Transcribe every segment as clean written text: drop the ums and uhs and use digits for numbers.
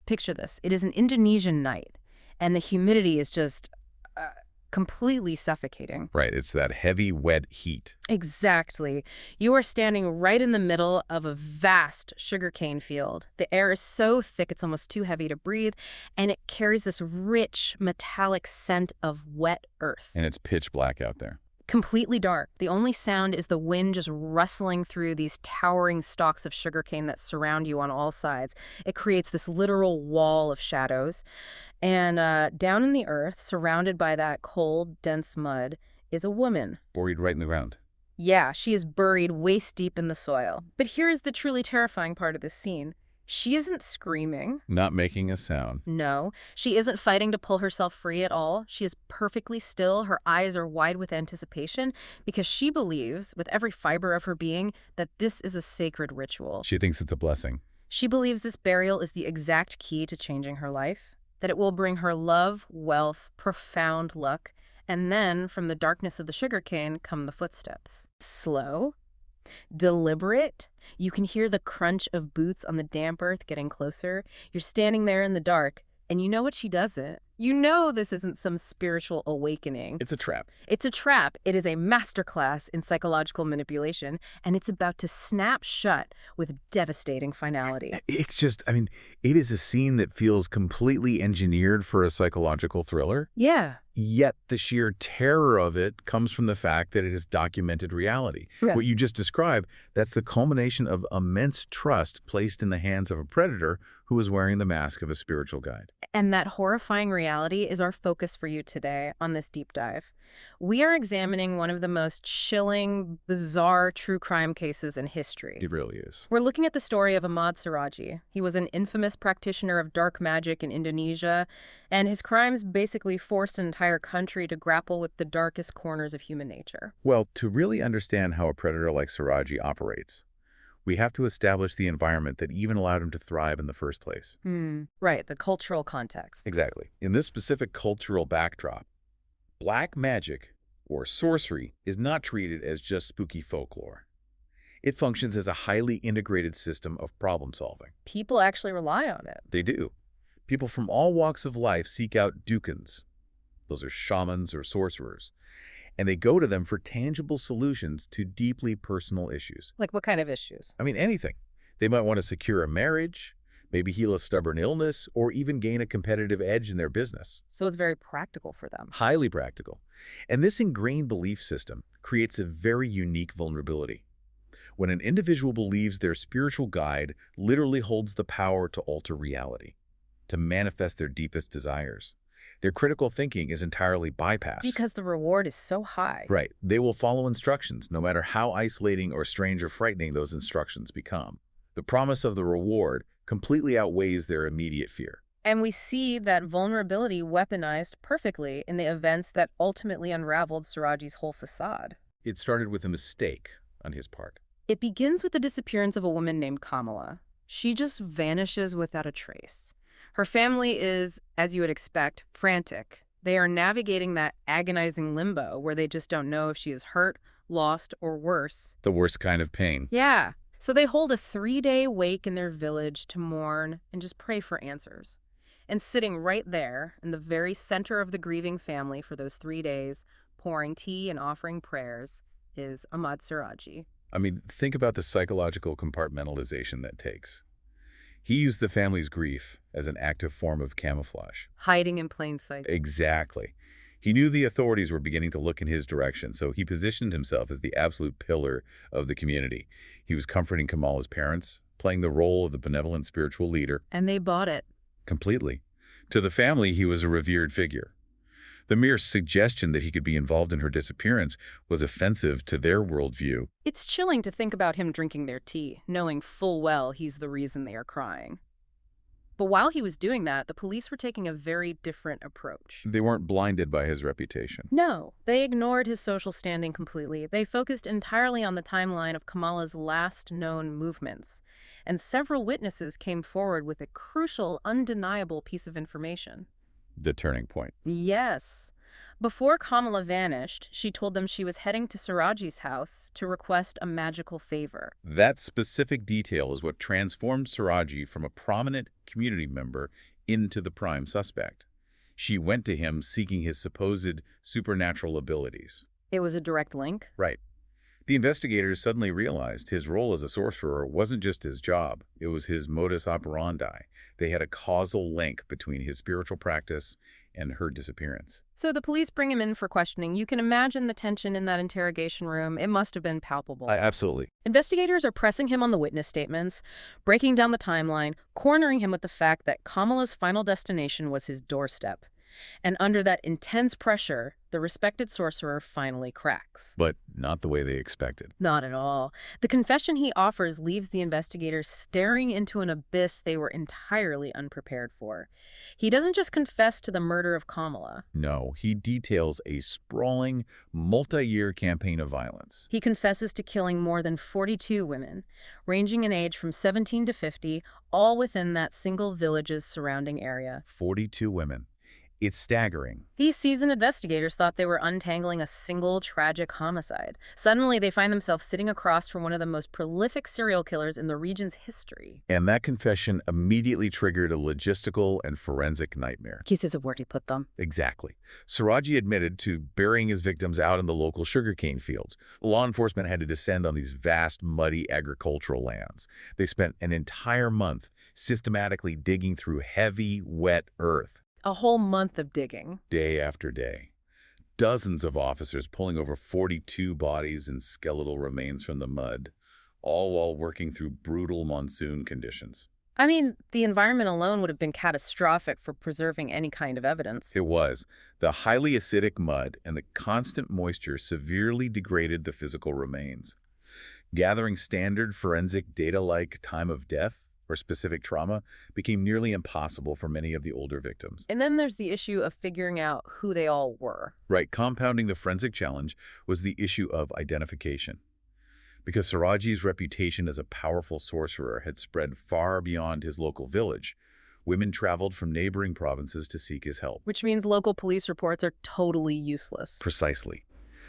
Picture this. It is an Indonesian night, and the humidity is just completely suffocating. Right, it's that heavy, wet heat. Exactly. You are standing right in the middle of a vast sugarcane field. The air is so thick it's almost too heavy to breathe, and it carries this rich, metallic scent of wet earth. And it's pitch black out there. Completely dark. The only sound is the wind just rustling through these towering stalks of sugarcane that surround you on all sides. It creates this literal wall of shadows. And down in the earth, surrounded by that cold, dense mud, is a woman. Buried right in the ground. Yeah, she is buried waist deep in the soil. But here is the truly terrifying part of this scene. She isn't screaming. Not making a sound. No, she isn't fighting to pull herself free at all. She is perfectly still. Her eyes are wide with anticipation because she believes, with every fiber of her being, that this is a sacred ritual. She thinks it's a blessing. She believes this burial is the exact key to changing her life, that it will bring her love, wealth, profound luck, and then from the darkness of the sugarcane come the footsteps. Slow, deliberate. You can hear the crunch of boots on the damp earth getting closer. You're standing there in the dark, and you know what she doesn't. You know this isn't some spiritual awakening. It's a trap. It's a trap. It is a masterclass in psychological manipulation, and it's about to snap shut with devastating finality. It's just, I mean, it is a scene that feels completely engineered for a psychological thriller. Yeah. Yet the sheer terror of it comes from the fact that it is documented reality. Yeah. What you just described, that's the culmination of immense trust placed in the hands of a predator who is wearing the mask of a spiritual guide. And that horrifying reality is our focus for you today on this deep dive. We are examining one of the most chilling, bizarre true crime cases in history. It really is. We're looking at the story of Ahmad Suradji. He was an infamous practitioner of dark magic in Indonesia, and his crimes basically forced an entire country to grapple with the darkest corners of human nature. Well, to really understand how a predator like Suradji operates, we have to establish the environment that even allowed him to thrive in the first place. Right, the cultural context. Exactly. In this specific cultural backdrop, black magic, or sorcery, is not treated as just spooky folklore. It functions as a highly integrated system of problem solving. People actually rely on it. They do. People from all walks of life seek out dukans. Those are shamans or sorcerers. And they go to them for tangible solutions to deeply personal issues. Like what kind of issues? I mean, anything. They might want to secure a marriage, maybe heal a stubborn illness, or even gain a competitive edge in their business. So it's very practical for them. Highly practical. And this ingrained belief system creates a very unique vulnerability. When an individual believes their spiritual guide literally holds the power to alter reality, to manifest their deepest desires, their critical thinking is entirely bypassed. Because the reward is so high. Right. They will follow instructions, no matter how isolating or strange or frightening those instructions become. The promise of the reward completely outweighs their immediate fear. And we see that vulnerability weaponized perfectly in the events that ultimately unraveled Suradji's whole facade. It started with a mistake on his part. It begins with the disappearance of a woman named Kamala. She just vanishes without a trace. Her family is, as you would expect, frantic. They are navigating that agonizing limbo where they just don't know if she is hurt, lost, or worse. The worst kind of pain. Yeah. So they hold a 3-day wake in their village to mourn and just pray for answers. And sitting right there in the very center of the grieving family for those 3 days, pouring tea and offering prayers, is Ahmad Suradji. I mean, think about the psychological compartmentalization that takes. He used the family's grief as an active form of camouflage. Hiding in plain sight. Exactly. He knew the authorities were beginning to look in his direction, so he positioned himself as the absolute pillar of the community. He was comforting Kamala's parents, playing the role of the benevolent spiritual leader. And they bought it. Completely. To the family, he was a revered figure. The mere suggestion that he could be involved in her disappearance was offensive to their worldview. It's chilling to think about him drinking their tea, knowing full well he's the reason they are crying. But while he was doing that, the police were taking a very different approach. They weren't blinded by his reputation. No, they ignored his social standing completely. They focused entirely on the timeline of Kamala's last known movements. And several witnesses came forward with a crucial, undeniable piece of information. The turning point. Yes. Before Kamala vanished, she told them she was heading to Suradji's house to request a magical favor. That specific detail is what transformed Suradji from a prominent community member into the prime suspect. She went to him seeking his supposed supernatural abilities. It was a direct link? Right. The investigators suddenly realized his role as a sorcerer wasn't just his job, it was his modus operandi. They had a causal link between his spiritual practice and her disappearance. So the police bring him in for questioning. You can imagine the tension in that interrogation room. It must have been palpable. Absolutely. Investigators are pressing him on the witness statements, breaking down the timeline, cornering him with the fact that Kamala's final destination was his doorstep. And under that intense pressure, the respected sorcerer finally cracks. But not the way they expected. Not at all. The confession he offers leaves the investigators staring into an abyss they were entirely unprepared for. He doesn't just confess to the murder of Kamala. No, he details a sprawling, multi-year campaign of violence. He confesses to killing more than 42 women, ranging in age from 17 to 50, all within that single village's surrounding area. 42 women. It's staggering. These seasoned investigators thought they were untangling a single tragic homicide. Suddenly, they find themselves sitting across from one of the most prolific serial killers in the region's history. And that confession immediately triggered a logistical and forensic nightmare. Pieces of where he put them. Exactly. Suradji admitted to burying his victims out in the local sugarcane fields. Law enforcement had to descend on these vast, muddy agricultural lands. They spent an entire month systematically digging through heavy, wet earth. A whole month of digging. Day after day. Dozens of officers pulling over 42 bodies and skeletal remains from the mud, all while working through brutal monsoon conditions. I mean, the environment alone would have been catastrophic for preserving any kind of evidence. It was. The highly acidic mud and the constant moisture severely degraded the physical remains. Gathering standard forensic data like time of death or specific trauma became nearly impossible for many of the older victims. And then there's the issue of figuring out who they all were. Right, compounding the forensic challenge was the issue of identification. Because Suradji's reputation as a powerful sorcerer had spread far beyond his local village, women traveled from neighboring provinces to seek his help. Which means local police reports are totally useless. Precisely.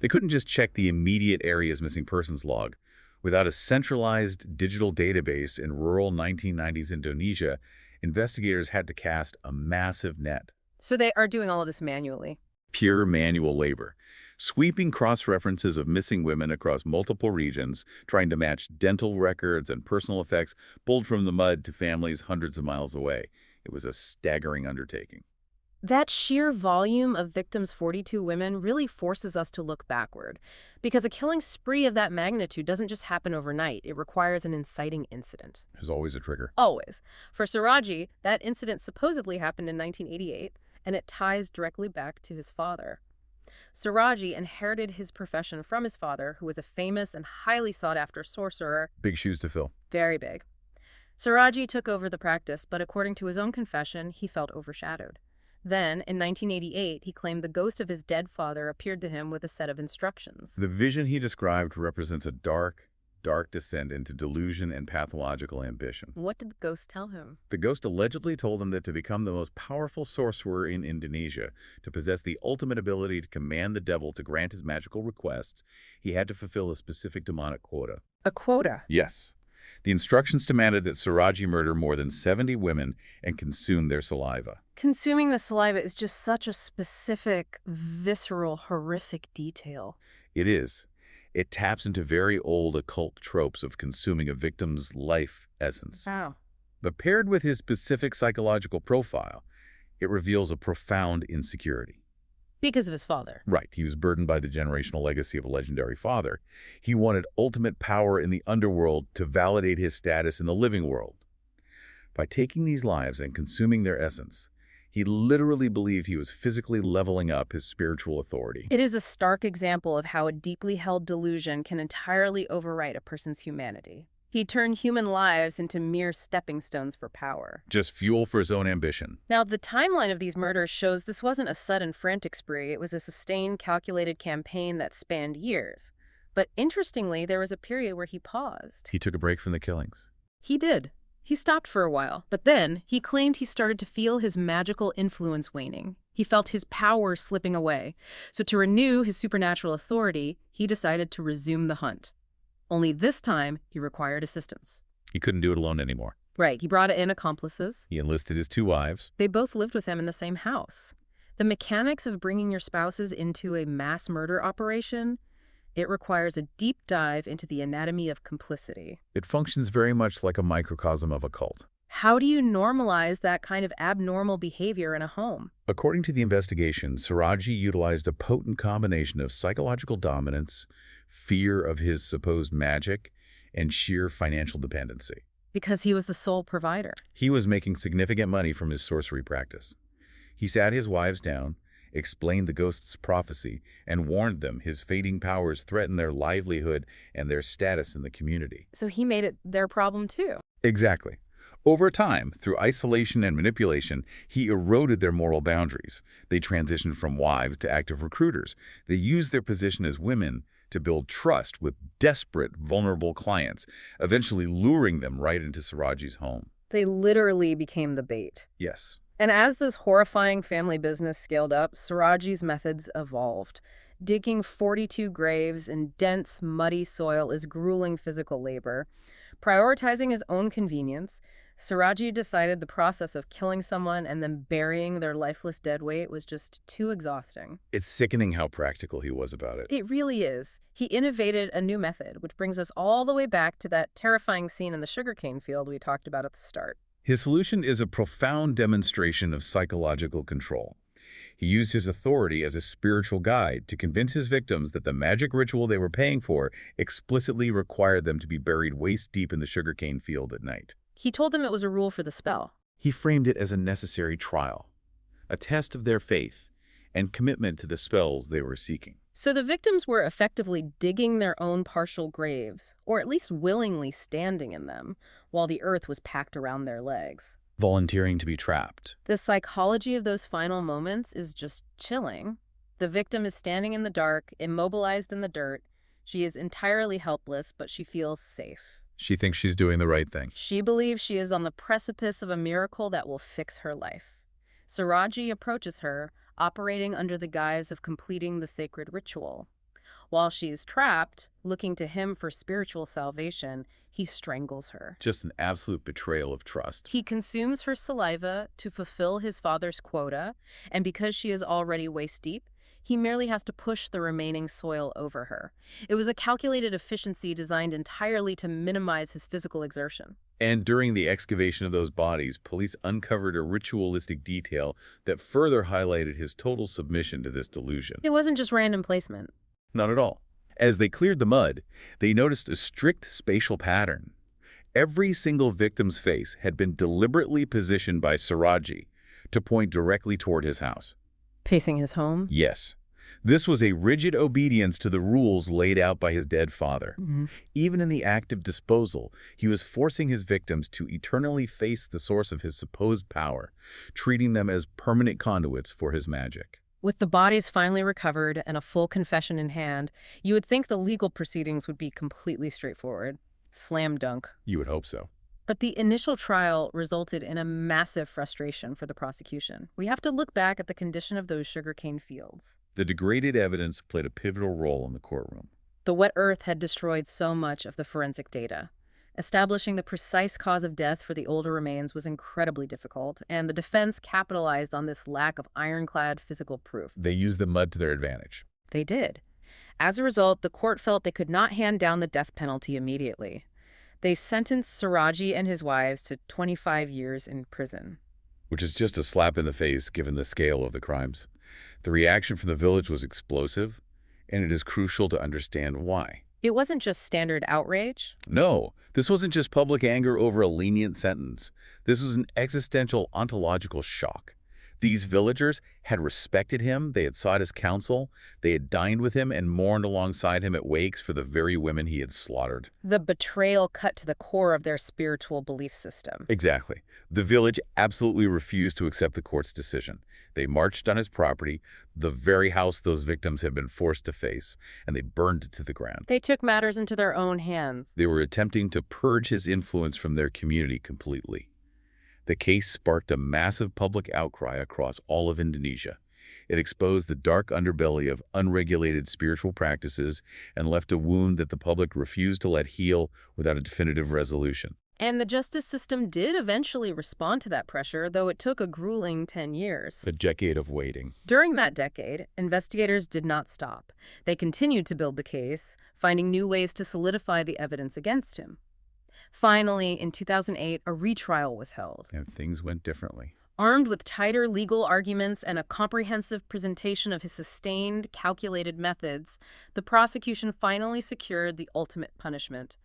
They couldn't just check the immediate area's missing persons log. Without a centralized digital database in rural 1990s Indonesia, investigators had to cast a massive net. So they are doing all of this manually. Pure manual labor. Sweeping cross-references of missing women across multiple regions, trying to match dental records and personal effects pulled from the mud to families hundreds of miles away. It was a staggering undertaking. That sheer volume of victims, 42 women, really forces us to look backward. Because a killing spree of that magnitude doesn't just happen overnight. It requires an inciting incident. There's always a trigger. Always. For Suradji, that incident supposedly happened in 1988, and it ties directly back to his father. Suradji inherited his profession from his father, who was a famous and highly sought-after sorcerer. Big shoes to fill. Very big. Suradji took over the practice, but according to his own confession, he felt overshadowed. Then, in 1988, he claimed the ghost of his dead father appeared to him with a set of instructions. The vision he described represents a dark descent into delusion and pathological ambition. What did the ghost tell him? The ghost allegedly told him that to become the most powerful sorcerer in Indonesia, to possess the ultimate ability to command the devil to grant his magical requests, he had to fulfill a specific demonic quota. A quota? Yes. The instructions demanded that Suradji murder more than 70 women and consume their saliva. Consuming the saliva is just such a specific, visceral, horrific detail. It is. It taps into very old occult tropes of consuming a victim's life essence. Wow. But paired with his specific psychological profile, it reveals a profound insecurity. Because of his father. Right. He was burdened by the generational legacy of a legendary father. He wanted ultimate power in the underworld to validate his status in the living world. By taking these lives and consuming their essence, he literally believed he was physically leveling up his spiritual authority. It is a stark example of how a deeply held delusion can entirely overwrite a person's humanity. He turned human lives into mere stepping stones for power. Just fuel for his own ambition. Now, the timeline of these murders shows this wasn't a sudden frantic spree. It was a sustained, calculated campaign that spanned years. But interestingly, there was a period where he paused. He took a break from the killings. He did. He stopped for a while. But then, he claimed he started to feel his magical influence waning. He felt his power slipping away. So to renew his supernatural authority, he decided to resume the hunt. Only this time, he required assistance. He couldn't do it alone anymore. Right, he brought in accomplices. He enlisted his 2 wives. They both lived with him in the same house. The mechanics of bringing your spouses into a mass murder operation, it requires a deep dive into the anatomy of complicity. It functions very much like a microcosm of a cult. How do you normalize that kind of abnormal behavior in a home? According to the investigation, Suradji utilized a potent combination of psychological dominance, fear of his supposed magic, and sheer financial dependency. Because he was the sole provider. He was making significant money from his sorcery practice. He sat his wives down, explained the ghost's prophecy, and warned them his fading powers threatened their livelihood and their status in the community. So he made it their problem too. Exactly. Over time, through isolation and manipulation, he eroded their moral boundaries. They transitioned from wives to active recruiters. They used their position as women to build trust with desperate, vulnerable clients, eventually luring them right into Suradji's home. They literally became the bait. Yes. And as this horrifying family business scaled up, Suradji's methods evolved. Digging 42 graves in dense, muddy soil is grueling physical labor. Prioritizing his own convenience, Suradji decided the process of killing someone and then burying their lifeless dead weight was just too exhausting. It's sickening how practical he was about it. It really is. He innovated a new method, which brings us all the way back to that terrifying scene in the sugarcane field we talked about at the start. His solution is a profound demonstration of psychological control. He used his authority as a spiritual guide to convince his victims that the magic ritual they were paying for explicitly required them to be buried waist-deep in the sugarcane field at night. He told them it was a rule for the spell. He framed it as a necessary trial, a test of their faith and commitment to the spells they were seeking. So the victims were effectively digging their own partial graves, or at least willingly standing in them, while the earth was packed around their legs. Volunteering to be trapped. The psychology of those final moments is just chilling. The victim is standing in the dark, immobilized in the dirt. She is entirely helpless, but she feels safe. She thinks she's doing the right thing. She believes she is on the precipice of a miracle that will fix her life. Suradji approaches her, operating under the guise of completing the sacred ritual. While she is trapped, looking to him for spiritual salvation, he strangles her. Just an absolute betrayal of trust. He consumes her saliva to fulfill his father's quota, and because she is already waist-deep, he merely has to push the remaining soil over her. It was a calculated efficiency designed entirely to minimize his physical exertion. And during the excavation of those bodies, police uncovered a ritualistic detail that further highlighted his total submission to this delusion. It wasn't just random placement. Not at all. As they cleared the mud, they noticed a strict spatial pattern. Every single victim's face had been deliberately positioned by Suradji to point directly toward his house. Pacing his home? Yes. This was a rigid obedience to the rules laid out by his dead father. Even in the act of disposal, he was forcing his victims to eternally face the source of his supposed power, treating them as permanent conduits for his magic. With the bodies finally recovered and a full confession in hand, you would think the legal proceedings would be completely straightforward. Slam dunk. You would hope so. But the initial trial resulted in a massive frustration for the prosecution. We have to look back at the condition of those sugarcane fields. The degraded evidence played a pivotal role in the courtroom. The wet earth had destroyed so much of the forensic data. Establishing the precise cause of death for the older remains was incredibly difficult, and the defense capitalized on this lack of ironclad physical proof. They used the mud to their advantage. They did. As a result, the court felt they could not hand down the death penalty immediately. They sentenced Suradji and his wives to 25 years in prison. Which is just a slap in the face given the scale of the crimes. The reaction from the village was explosive, and it is crucial to understand why. It wasn't just standard outrage. No, this wasn't just public anger over a lenient sentence. This was an existential ontological shock. These villagers had respected him, they had sought his counsel, they had dined with him and mourned alongside him at wakes for the very women he had slaughtered. The betrayal cut to the core of their spiritual belief system. Exactly. The village absolutely refused to accept the court's decision. They marched on his property, the very house those victims had been forced to face, and they burned it to the ground. They took matters into their own hands. They were attempting to purge his influence from their community completely. The case sparked a massive public outcry across all of Indonesia. It exposed the dark underbelly of unregulated spiritual practices and left a wound that the public refused to let heal without a definitive resolution. And the justice system did eventually respond to that pressure, though it took a grueling 10 years. A decade of waiting. During that decade, investigators did not stop. They continued to build the case, finding new ways to solidify the evidence against him. Finally, in 2008, a retrial was held. And things went differently. Armed with tighter legal arguments and a comprehensive presentation of his sustained, calculated methods, the prosecution finally secured the ultimate punishment.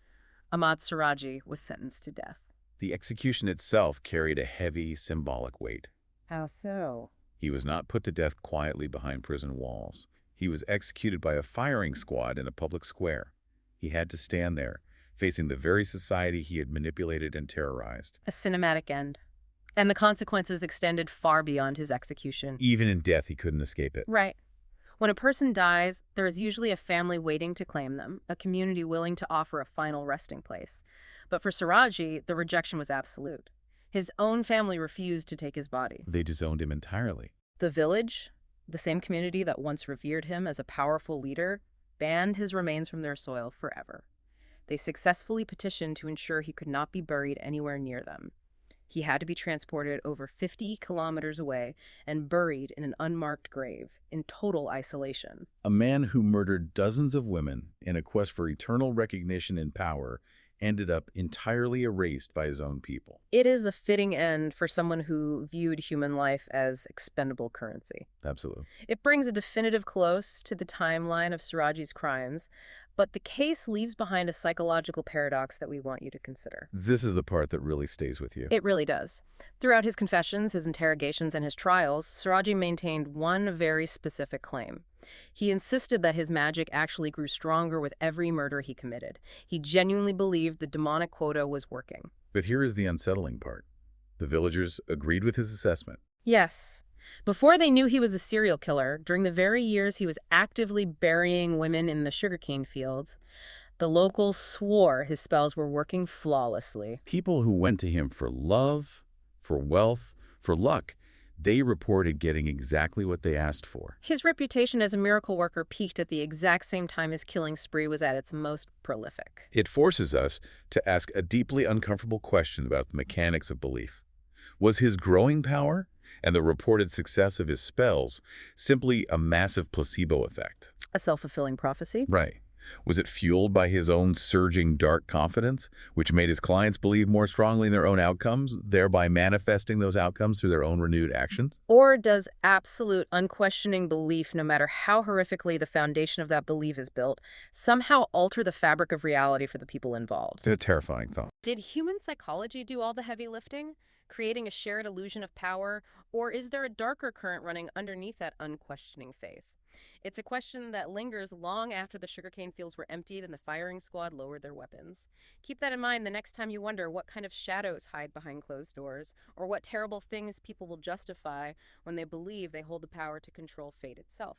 Ahmad Suradji was sentenced to death. The execution itself carried a heavy symbolic weight. How so? He was not put to death quietly behind prison walls. He was executed by a firing squad in a public square. He had to stand there, facing the very society he had manipulated and terrorized. A cinematic end. And the consequences extended far beyond his execution. Even in death, he couldn't escape it. Right. When a person dies, there is usually a family waiting to claim them, a community willing to offer a final resting place. But for Suradji, the rejection was absolute. His own family refused to take his body. They disowned him entirely. The village, the same community that once revered him as a powerful leader, banned his remains from their soil forever. They successfully petitioned to ensure he could not be buried anywhere near them. He had to be transported over 50 kilometers away and buried in an unmarked grave, in total isolation. A man who murdered dozens of women in a quest for eternal recognition and power ended up entirely erased by his own people. It is a fitting end for someone who viewed human life as expendable currency. Absolutely. It brings a definitive close to the timeline of Suradji's crimes, but the case leaves behind a psychological paradox that we want you to consider. This is the part that really stays with you. It really does. Throughout his confessions, his interrogations, and his trials, Suradji maintained one very specific claim. He insisted that his magic actually grew stronger with every murder he committed. He genuinely believed the demonic quota was working. But here is the unsettling part. The villagers agreed with his assessment. Yes. Before they knew he was a serial killer, during the very years he was actively burying women in the sugarcane fields, the locals swore his spells were working flawlessly. People who went to him for love, for wealth, for luck, they reported getting exactly what they asked for. His reputation as a miracle worker peaked at the exact same time his killing spree was at its most prolific. It forces us to ask a deeply uncomfortable question about the mechanics of belief. Was his growing power and the reported success of his spells simply a massive placebo effect? A self-fulfilling prophecy? Right. Was it fueled by his own surging dark confidence, which made his clients believe more strongly in their own outcomes, thereby manifesting those outcomes through their own renewed actions? Or does absolute, unquestioning belief, no matter how horrifically the foundation of that belief is built, somehow alter the fabric of reality for the people involved? It's a terrifying thought. Did human psychology do all the heavy lifting, creating a shared illusion of power, or is there a darker current running underneath that unquestioning faith? It's a question that lingers long after the sugarcane fields were emptied and the firing squad lowered their weapons. Keep that in mind the next time you wonder what kind of shadows hide behind closed doors, or what terrible things people will justify when they believe they hold the power to control fate itself.